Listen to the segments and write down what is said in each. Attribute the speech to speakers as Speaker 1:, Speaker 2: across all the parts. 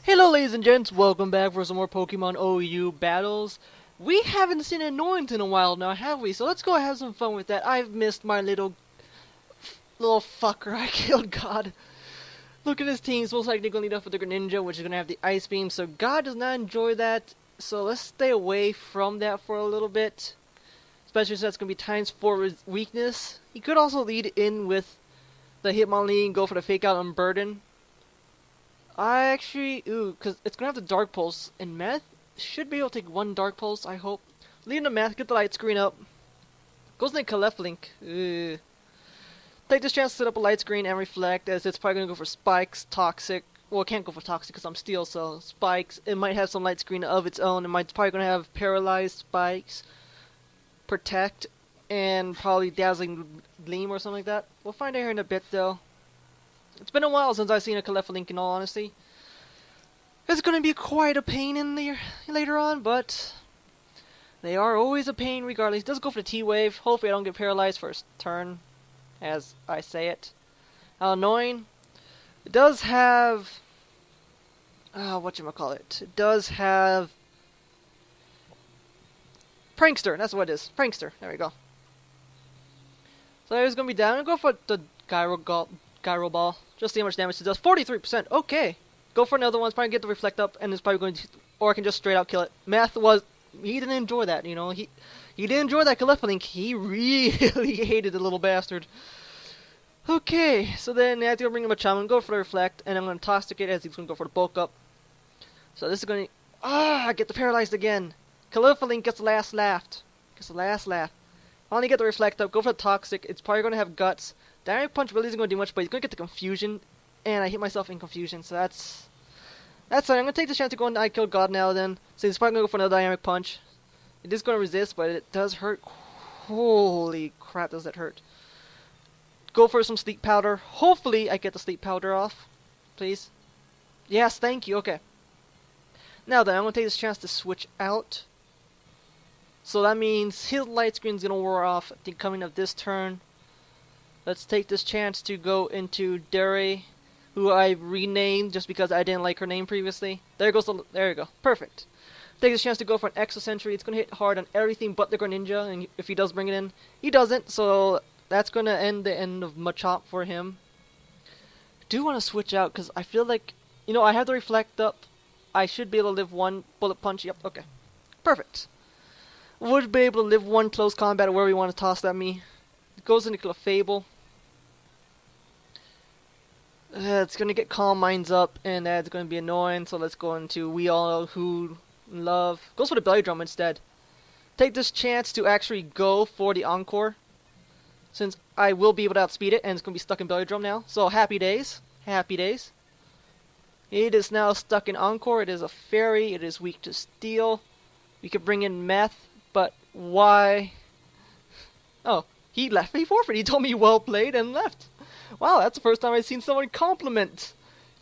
Speaker 1: Hello ladies and gents, welcome back for some more Pokemon OU battles. We haven't seen Annoyance in a while now, have we? So let's go have some fun with that. I've missed my little fucker I killed God. Look at his team, it's most likely going to lead off with the Greninja, which is going to have the Ice Beam, so God does not enjoy that. So let's stay away from that for a little bit. Especially since that's going to be times 4 weakness. He could also lead in with the Hitmonlee and go for the Fake Out Unburden. Because it's going to have the Dark Pulse, and Math should be able to take one Dark Pulse, I hope. Leading the Math, get the light screen up. Goes into Cleflink. Take this chance to set up a light screen and reflect, as it's probably going to go for Spikes, Toxic. Well, it can't go for Toxic because I'm Steel, so Spikes. It might have some light screen of its own. It's probably going to have Paralyzed Spikes, Protect, and probably Dazzling Gleam or something like that. We'll find out here in a bit, though. It's been a while since I've seen a Cleflink, in all honesty. It's going to be quite a pain in there later on, but they are always a pain regardless. It does go for the T-Wave. Hopefully I don't get paralyzed first turn, as I say it. How annoying. It does have... whatchamacallit. It does have... Prankster, that's what it is. Prankster, there we go. So it's going to be down. I'm going to go for the Gyro Ball. Just see how much damage it does. 43%. Okay. Go for another one. It's probably get the Reflect up, and it's probably going to... Or I can just straight out kill it. Math was... He didn't enjoy that, you know. He didn't enjoy that Cleflink. He really hated the little bastard. Okay. So then I have to go bring him a Charm and go for the Reflect, and I'm going to Toxic it as he's going to go for the Bulk Up. So this is going to... I get the Paralyzed again. Cleflink gets the last laugh. Finally get the Reflect up. Go for the Toxic. It's probably going to have Guts. Dynamic Punch really isn't going to do much, but he's going to get the Confusion. And I hit myself in Confusion, so that's fine. I'm going to take the chance to go into I Kill God now then. So he's probably going to go for another Dynamic Punch. It is going to resist, but it does hurt. Holy crap, does that hurt. Go for some Sleep Powder. Hopefully I get the Sleep Powder off. Please. Yes, thank you. Okay. Now then, I'm going to take this chance to switch out. So that means his light screen is going to wear off at the coming of this turn. Let's take this chance to go into Dere, who I renamed just because I didn't like her name previously. There you go. Perfect. Take this chance to go for an Exo Sentry. It's going to hit hard on everything but the Greninja, and if he does bring it in, he doesn't, so that's going to end the end of Machop for him. I do want to switch out because I feel like, you know, I have the Reflect up. I should be able to live one Bullet Punch. Yep, okay. Perfect. Would be able to live one close combat where we want to toss at me. It goes into Clefable. It's going to get Calm Minds up, and that's going to be annoying, so let's go into We All Who Love. Goes for the Belly Drum instead. Take this chance to actually go for the Encore, since I will be able to outspeed it, and it's going to be stuck in Belly Drum now. So, happy days. Happy days. It is now stuck in Encore. It is a Fairy. It is weak to Steel. We could bring in Meth, but why? Oh, he left me forfeit. He told me well played and left. Wow, that's the first time I've seen someone compliment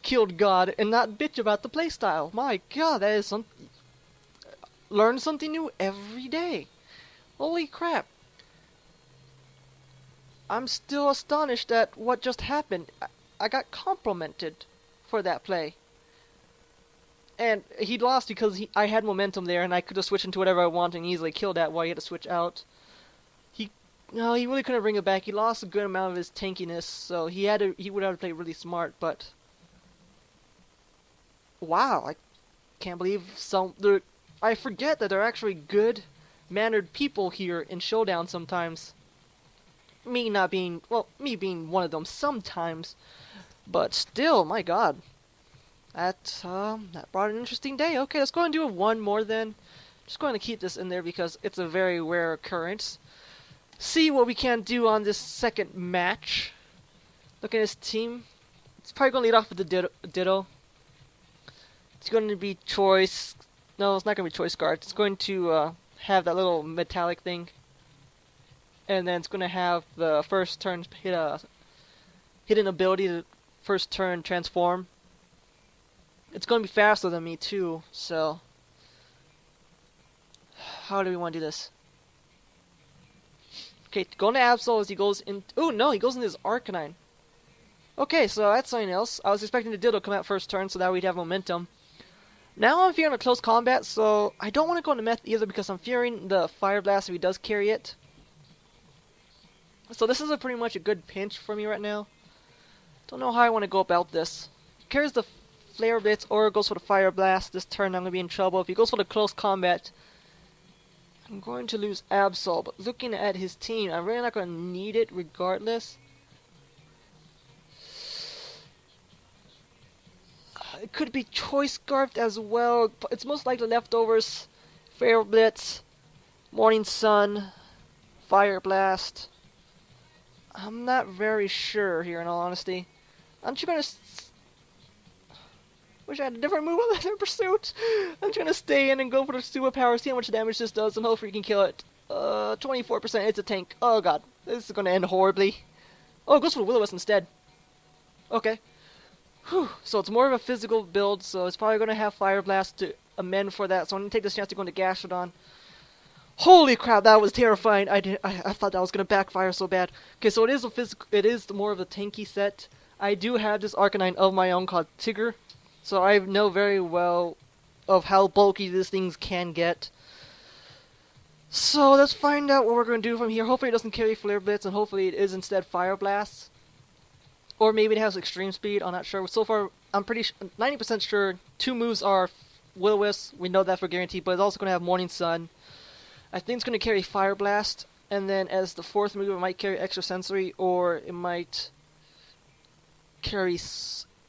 Speaker 1: Killed God and not bitch about the playstyle. My god, that is something... Learn something new every day. Holy crap. I'm still astonished at what just happened. I got complimented for that play. And he lost because I had momentum there and I could have switched into whatever I want and easily killed that while he had to switch out. No, he really couldn't bring it back. He lost a good amount of his tankiness, so he would have to play really smart, but... Wow, I can't believe I forget that they're actually good, mannered people here in Showdown sometimes. Me being one of them sometimes. But still, my god. That brought an interesting day. Okay, let's go and do one more then. Just going to keep this in there because it's a very rare occurrence. See what we can do on this second match. Look at his team. It's probably going to lead off with the Ditto. It's going to be Choice. No, it's not going to be Choice Guard. It's going to have that little metallic thing. And then it's going to have the first turn hit an ability to first turn transform. It's going to be faster than me too, so... How do we want to do this? Okay, going to Absol as he goes in... Oh, no, he goes into his Arcanine. Okay, so that's something else. I was expecting the Ditto to come out first turn so that we'd have momentum. Now I'm fearing a close combat, so I don't want to go into Meth either because I'm fearing the Fire Blast if he does carry it. So this is pretty much a good pinch for me right now. Don't know how I want to go about this. Carries the Flare Blitz or goes for the Fire Blast. This turn I'm going to be in trouble. If he goes for the close combat, I'm going to lose Absol. But looking at his team, I'm really not going to need it regardless. It could be Choice Scarfed as well. But it's most likely leftovers. Flare Blitz, Morning Sun, Fire Blast. I'm not very sure here in all honesty. Aren't you going to... Wish I had a different move other than Pursuit. I'm trying to stay in and go for the superpower, see how much damage this does, and hopefully you can kill it. 24%, it's a tank. Oh god, this is going to end horribly. Oh, it goes for the Will-O-Wisp instead. Okay. Whew. So it's more of a physical build, so it's probably going to have Fire Blast to amend for that, so I'm going to take this chance to go into Gastrodon. Holy crap, that was terrifying. I thought that was going to backfire so bad. Okay, so it is a physical, it is more of a tanky set. I do have this Arcanine of my own called Tigger. So I know very well of how bulky these things can get. So let's find out what we're going to do from here. Hopefully it doesn't carry Flare Blitz, and hopefully it is instead Fire Blast. Or maybe it has Extreme Speed, I'm not sure. So far, I'm pretty 90% sure 2 moves are Will-O-Wisp. We know that for guaranteed, but it's also going to have Morning Sun. I think it's going to carry Fire Blast, and then as the 4th move it might carry Extra Sensory, or it might carry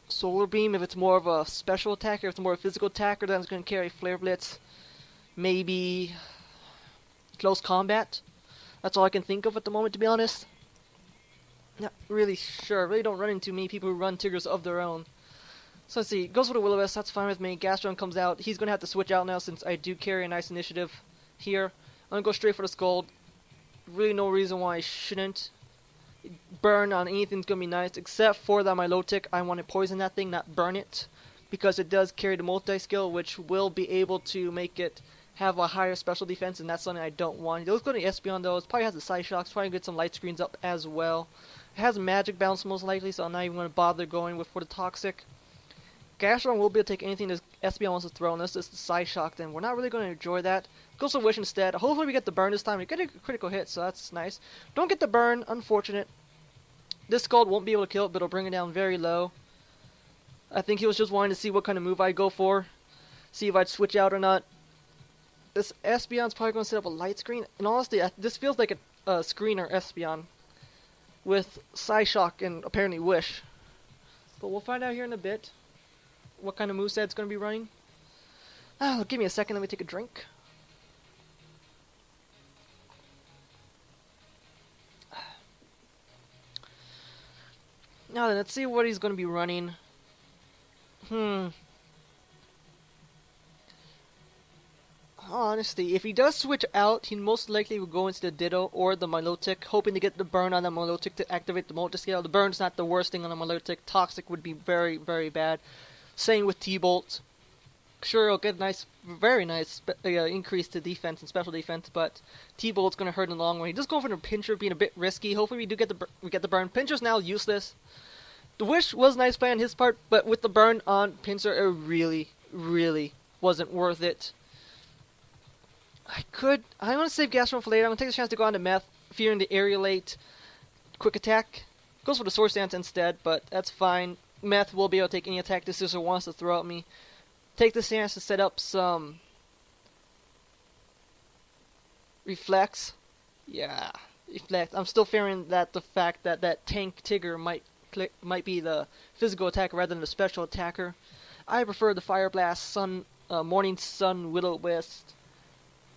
Speaker 1: Solar Beam if it's more of a special attacker. If it's more of a physical attacker, then it's going to carry Flare Blitz. Maybe Close Combat. That's all I can think of at the moment, to be honest. Not really sure. I really don't run into many people who run Tiggers of their own. So let's see. Goes for the Will-O-Wisp. That's fine with me. Gastrodon comes out. He's going to have to switch out now since I do carry a nice initiative here. I'm going to go straight for the Scald. Really no reason why I shouldn't. Burn on anything's going to be nice, except for that my low tick, I want to poison that thing, not burn it, because it does carry the multi-skill, which will be able to make it have a higher special defense, and that's something I don't want. Let's go to Espeon though. It probably has the Side Shocks, probably get some light screens up as well. It has Magic Bounce most likely, so I'm not even going to bother going with for the Toxic. Gastrodon will be able to take anything that Espeon wants to throw, unless it's the Side Shock, then we're not really going to enjoy that. Go for Wish instead. Hopefully we get the burn this time. We get a critical hit, so that's nice. Don't get the burn, unfortunate. This Scald won't be able to kill it, but it'll bring it down very low. I think he was just wanting to see what kind of move I'd go for. See if I'd switch out or not. This Espeon's probably going to set up a light screen. And honestly, this feels like a screener Espeon. With Psyshock and apparently Wish. But we'll find out here in a bit what kind of moveset it's going to be running. Give me a second, let me take a drink. Now then, let's see what he's going to be running. Honestly, if he does switch out, he most likely will go into the Ditto or the Milotic, hoping to get the burn on the Milotic to activate the multi-scale. The burn's not the worst thing on the Milotic. Toxic would be very, very bad. Same with T-Bolt. Sure, it'll get a nice, very nice increase to defense and special defense, but T-Bolt's going to hurt in the long run. Just going for the Pinscher being a bit risky. Hopefully we do get the burn. Pinscher's now useless. The Wish was nice play on his part, but with the burn on Pinscher, it really, really wasn't worth it. I want to save Gastrodon for later. I'm going to take the chance to go on to Meth, fearing the Aerialate quick attack. Goes for the Swords Dance instead, but that's fine. Meth will be able to take any attack this user wants to throw at me. Take this chance to set up some Reflex. Yeah, Reflex. I'm still fearing that the fact that that tank Tigger might be the physical attacker rather than the special attacker. I prefer the Fire Blast, Morning Sun, Will-O-Wisp,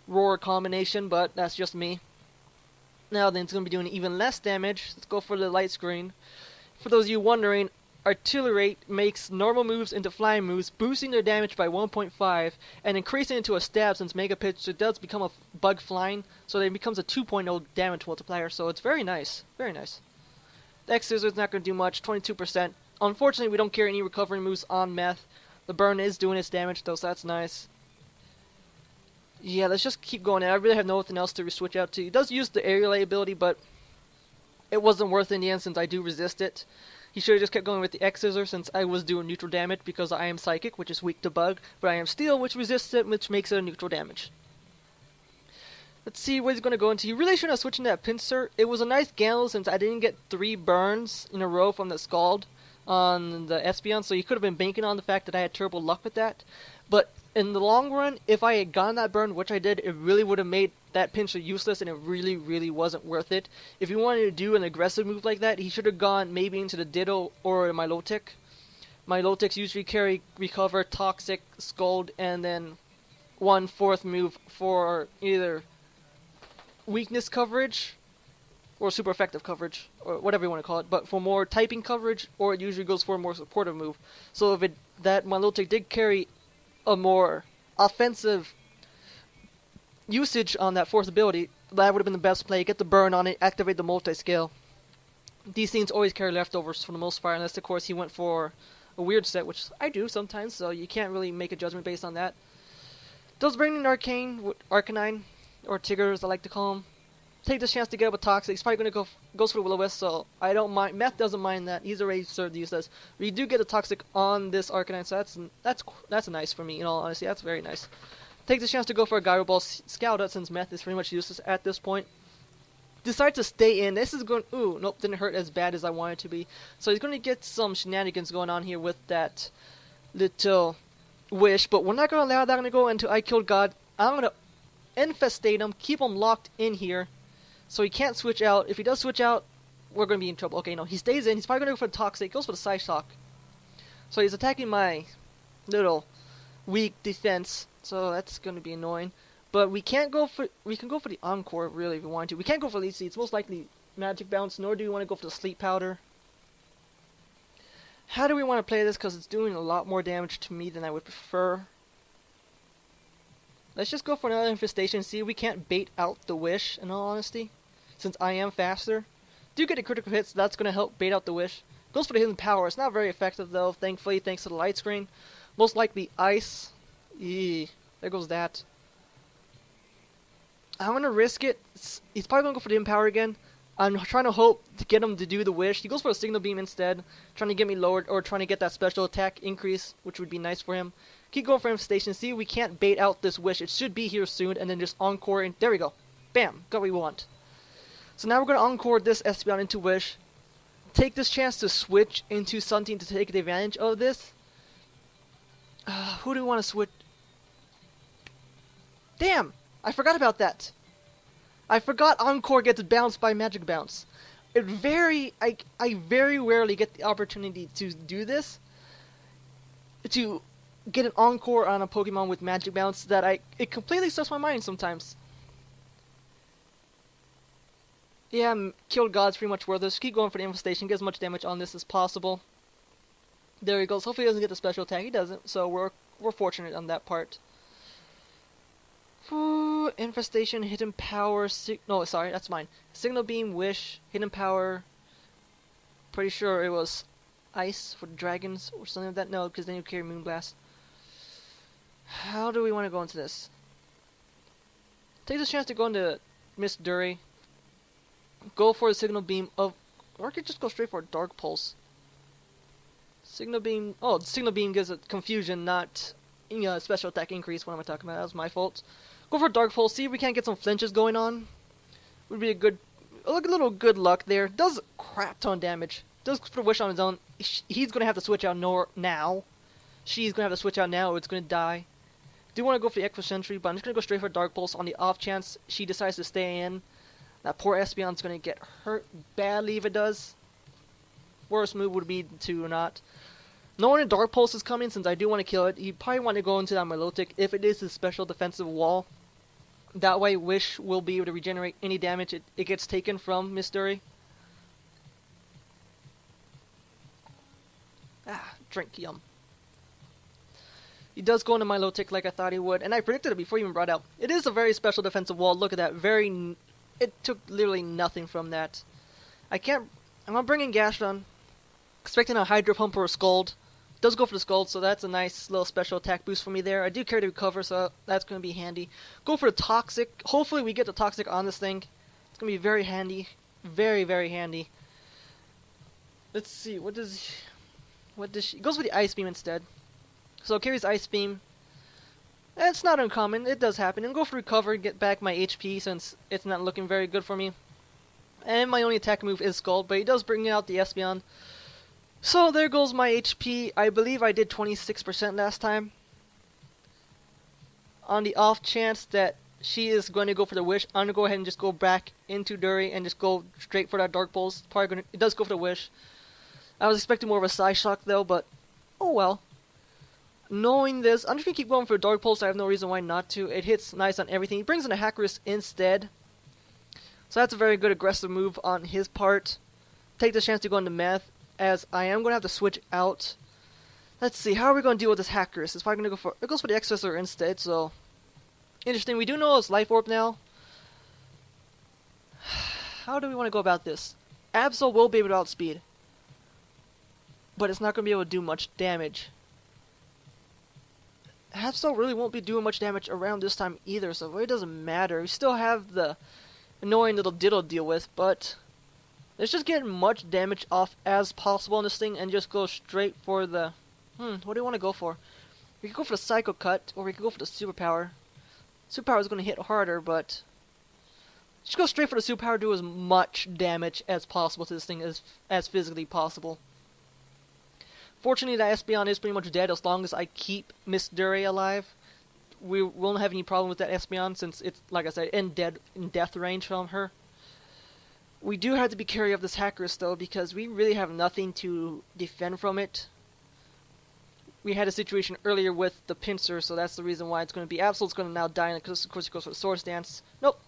Speaker 1: Roar combination, but that's just me. Now then, it's going to be doing even less damage. Let's go for the light screen. For those of you wondering, Artillery makes normal moves into flying moves, boosting their damage by 1.5 and increasing it into a stab since Mega Pitch does become a bug flying, so it becomes a 2.0 damage multiplier, so it's very nice. Very nice. The X-Scissors not going to do much, 22%. Unfortunately, we don't carry any recovery moves on Meth. The burn is doing its damage though, so that's nice. Yeah, let's just keep going. I really have nothing else to switch out to. He does use the Aerial ability, but it wasn't worth it in the end since I do resist it. He should have just kept going with the X Scissor since I was doing neutral damage because I am Psychic, which is weak to Bug, but I am Steel, which resists it, which makes it a neutral damage. Let's see what he's going to go into. He really shouldn't have switched into that Pincer. It was a nice gamble since I didn't get 3 burns in a row from the Scald on the Espeon, so he could have been banking on the fact that I had terrible luck with that. But in the long run, if I had gotten that burn, which I did, it really would have made that Pincer useless, and it really, really wasn't worth it. If he wanted to do an aggressive move like that, he should have gone maybe into the Ditto or Milotic. Milotics usually carry Recover, Toxic, Scald, and then 1/4 move for either weakness coverage or super effective coverage, or whatever you want to call it, but for more typing coverage, or it usually goes for a more supportive move. So if that Milotic did carry a more offensive usage on that 4th ability, that would have been the best play. Get the burn on it, activate the multi-scale. These things always carry leftovers for the most part, unless of course he went for a weird set, which I do sometimes, so you can't really make a judgment based on that. Does bring in Arcanine, or Tigger as I like to call him. Take this chance to get up with Toxic. He's probably going to goes for the Will-O-Wisp, so I don't mind. Meth doesn't mind that. He's already served useless. We do get a Toxic on this Arcanine, so that's nice for me, in all honesty. That's very nice. Take this chance to go for a Gyro Ball Scout Out since Meth is pretty much useless at this point. Decide to stay in. This is going... Ooh, nope, didn't hurt as bad as I wanted it to be. So he's going to get some shenanigans going on here with that little Wish, but we're not going to allow that to go until I killed God. I'm going to infestate him, keep him locked in here, so he can't switch out. If he does switch out, we're going to be in trouble. Okay, no, he stays in. He's probably going to go for the Toxic. He goes for the Psyshock. So he's attacking my little weak defense, so that's going to be annoying. But we can go for the Encore, really, if we want to. We can't go for Leech Seed. It's most likely Magic Bounce, nor do we want to go for the Sleep Powder. How do we want to play this? Because it's doing a lot more damage to me than I would prefer. Let's just go for another Infestation. See if we can't bait out the Wish, in all honesty. Since I am faster. Do get a critical hit, so that's going to help bait out the Wish. Goes for the Hidden Power. It's not very effective, though, thankfully, thanks to the light screen. Most likely Ice. Eee, there goes that. I'm going to risk it. He's probably going to go for the Hidden Power again. I'm trying to hope to get him to do the Wish. He goes for a Signal Beam instead, trying to get me lowered, or trying to get that special attack increase, which would be nice for him. Keep going for Infestation. See if we can't bait out this Wish. It should be here soon, and then just Encore, and there we go. Bam, got what we want. So now we're going to Encore this Espeon into Wish. Take this chance to switch into something to take advantage of this. Who do we want to switch? Damn, I forgot about that. I forgot Encore gets bounced by Magic Bounce. I very rarely get the opportunity to do this. To get an Encore on a Pokemon with Magic Bounce that it completely slips my mind sometimes. Yeah, Killed God's pretty much worthless. Keep going for the Infestation. Get as much damage on this as possible. There he goes. Hopefully he doesn't get the special attack. He doesn't, so we're fortunate on that part. Ooh, Infestation, Hidden Power, no, sorry, that's mine. Signal Beam, Wish, Hidden Power. Pretty sure it was Ice for the Dragons or something like that. No, because then you carry Moonblast. How do we want to go into this? Take this chance to go into Miss Dury. Go for the Signal Beam of... Or I could just go straight for a Dark Pulse. Signal Beam... Oh, the Signal Beam gives it confusion, not... special attack increase. What am I talking about? That was my fault. Go for Dark Pulse. See if we can't get some flinches going on. Would be a little good luck there. Does crap ton damage. Does for Wish on his own. He's gonna have to switch out now. She's gonna have to switch out now, or it's gonna die. Do want to go for the Equa Sentry, but I'm just gonna go straight for Dark Pulse on the off chance she decides to stay in. That poor Espeon's gonna get hurt badly if it does. Worst move would be to not. Knowing a Dark Pulse is coming, since I do want to kill it, you probably want to go into that Milotic if it is a special defensive wall. That way, Wish will be able to regenerate any damage it gets taken from Miss Dury. Drink, yum. He does go into Milotic like I thought he would, and I predicted it before he even brought out. It is a very special defensive wall. Look at that. It took literally nothing from that. I'm gonna bring in Gastron, expecting a Hydro Pump or a Scald. Does go for the Scald, so that's a nice little special attack boost for me there. I do carry the Recover, so that's going to be handy. Go for the Toxic. Hopefully we get the Toxic on this thing. It's going to be very handy. Very, very handy. Let's see, what does she... Goes with the Ice Beam instead. So carries Ice Beam. It's not uncommon, it does happen. And go for Recover, get back my HP since it's not looking very good for me. And my only attack move is Scald, but he does bring out the Espeon. So there goes my HP. I believe I did 26% last time. On the off chance that she is going to go for the Wish, I'm going to go ahead and just go back into Dury and just go straight for that Dark Pulse. It does go for the Wish. I was expecting more of a Psyshock though, but oh well. Knowing this, I'm just going to keep going for Dark Pulse. I have no reason why not to. It hits nice on everything. He brings in a Hackers instead. So that's a very good aggressive move on his part. Take the chance to go into Math, as I am going to have to switch out. Let's see, how are we going to deal with this Hackers? It's probably going to go for... It goes for the Excessor instead, so... Interesting, we do know it's Life Orb now. How do we want to go about this? Absol will be able to outspeed. But it's not going to be able to do much damage. Absol really won't be doing much damage around this time either, so it really doesn't matter. We still have the annoying little Diddle to deal with, but... Let's just get much damage off as possible on this thing and just go straight for the... what do you want to go for? We could go for the Psycho Cut, or we could go for the Superpower. Superpower is going to hit harder, but... Just go straight for the Superpower, do as much damage as possible to this thing as physically possible. Fortunately, that Espeon is pretty much dead as long as I keep Miss Dury alive. We won't have any problem with that Espeon since it's, like I said, in death range from her. We do have to be careful of this Hackers though, because we really have nothing to defend from it. We had a situation earlier with the Pinsir, so that's the reason why it's going to be Absol's going to now die, and of course he goes for the Swords Dance. Nope.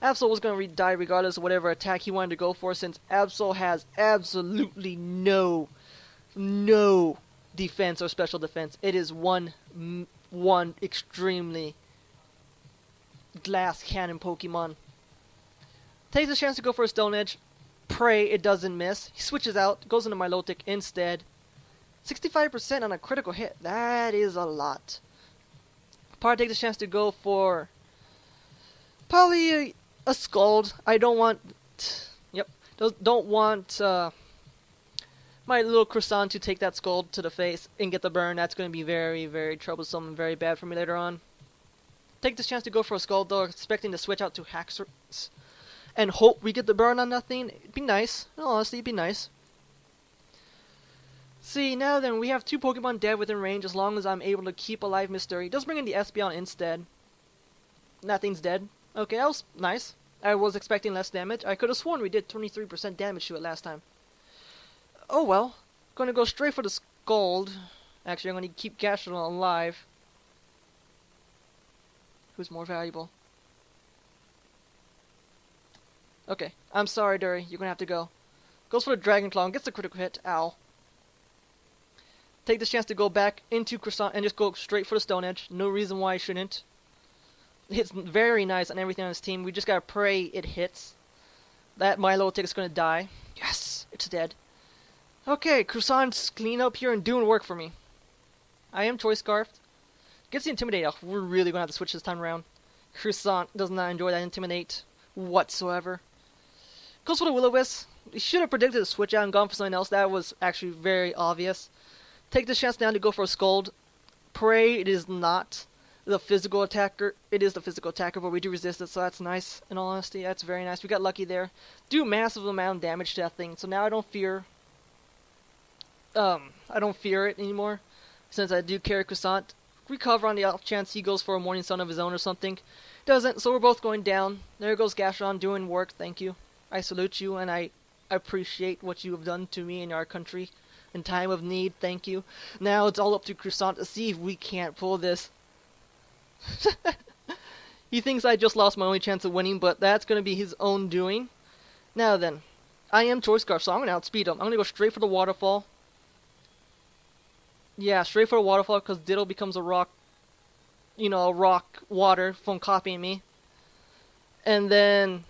Speaker 1: Absol was going to die regardless of whatever attack he wanted to go for, since Absol has absolutely no defense or special defense. It is one extremely glass cannon Pokemon. Takes a chance to go for a Stone Edge. Pray it doesn't miss. He switches out, goes into Milotic instead. 65% on a critical hit. That is a lot. Part takes a chance to go for probably a Scald. I don't want... Yep. Don't want my little Crescent to take that Scald to the face and get the burn. That's going to be very, very troublesome and very bad for me later on. Take this chance to go for a Scald though, expecting to switch out to Hackers and hope we get the burn on that thing. It'd be nice. No, honestly, it'd be nice. See, now then, we have two Pokemon dead within range as long as I'm able to keep alive Mystery. He does bring in the Espeon instead. Nothing's dead. Okay, that was nice. I was expecting less damage. I could have sworn we did 23% damage to it last time. Oh well. Gonna go straight for the Scald. Actually, I'm gonna keep Gastrodon alive. Who's more valuable? Okay, I'm sorry, Dury. You're gonna have to go. Goes for the Dragon Claw and gets the critical hit. Ow. Take this chance to go back into Crescent and just go straight for the Stone Edge. No reason why I shouldn't. It hits very nice on everything on his team. We just gotta pray it hits. That Milotic is gonna die. Yes! It's dead. Okay, Crescent's clean up here and doing work for me. I am Choice Scarfed. Gets the Intimidate. Oh, we're really gonna have to switch this time around. Crescent does not enjoy that Intimidate whatsoever. Goes for the Will-O-Wisp. He should have predicted a switch out and gone for something else. That was actually very obvious. Take this chance now to go for a Scald. Pray it is not the physical attacker. It is the physical attacker, but we do resist it, so that's nice. In all honesty, that's very nice. We got lucky there. Do massive amount of damage to that thing, so now I don't fear it anymore, since I do carry Crescent. Recover on the off chance he goes for a Morning Sun of his own or something. Doesn't, so we're both going down. There goes Gastrodon doing work. Thank you. I salute you, and I appreciate what you have done to me and our country in time of need. Thank you. Now it's all up to Crescent to see if we can't pull this. He thinks I just lost my only chance of winning, but that's going to be his own doing. Now then, I am Choice Scarf, so I'm going to outspeed him. I'm going to go straight for the Waterfall. Yeah, straight for a Waterfall, because Diddle becomes a rock, you know, a rock water from copying me. And then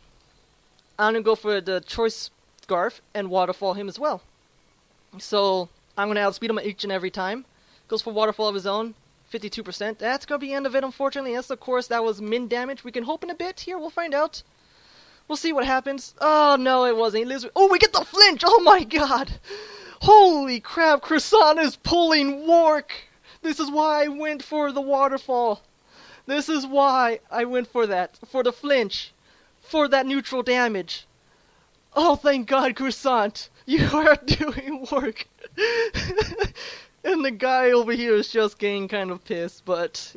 Speaker 1: I'm going to go for the Choice Scarf and Waterfall him as well. So I'm going to outspeed him each and every time. Goes for Waterfall of his own, 52%. That's going to be the end of it, unfortunately. Yes, of course, that was min damage. We can hope in a bit here. We'll find out. We'll see what happens. Oh, no, it wasn't. He lives with... Oh, we get the flinch! Oh, my God! Holy crap, Croissant is pulling Wark! This is why I went for the waterfall. This is why I went for that. For the flinch. For that neutral damage. Oh, thank God, Croissant. You are doing work. And the guy over here is just getting kind of pissed, but...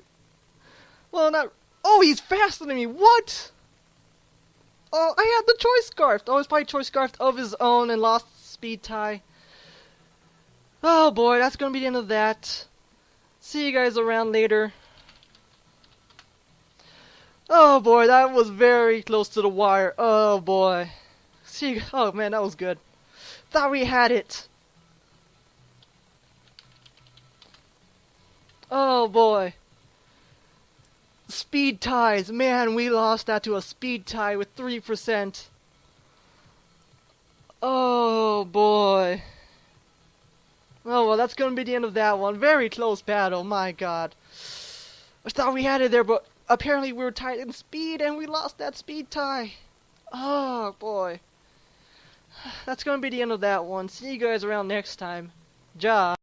Speaker 1: Well, not... Oh, he's faster than me! What? Oh, I had the choice scarfed. Oh, he's probably choice scarfed of his own and lost speed tie. Oh boy, that's gonna be the end of that. See you guys around later. Oh boy, that was very close to the wire. Oh boy. See you, oh man, that was good. Thought we had it. Oh boy. Speed ties. Man, we lost that to a speed tie with 3%. Oh boy. Oh well, that's gonna be the end of that one. Very close battle, my god. I thought we had it there, but apparently we were tied in speed and we lost that speed tie. Oh boy. That's gonna be the end of that one. See you guys around next time. Ja.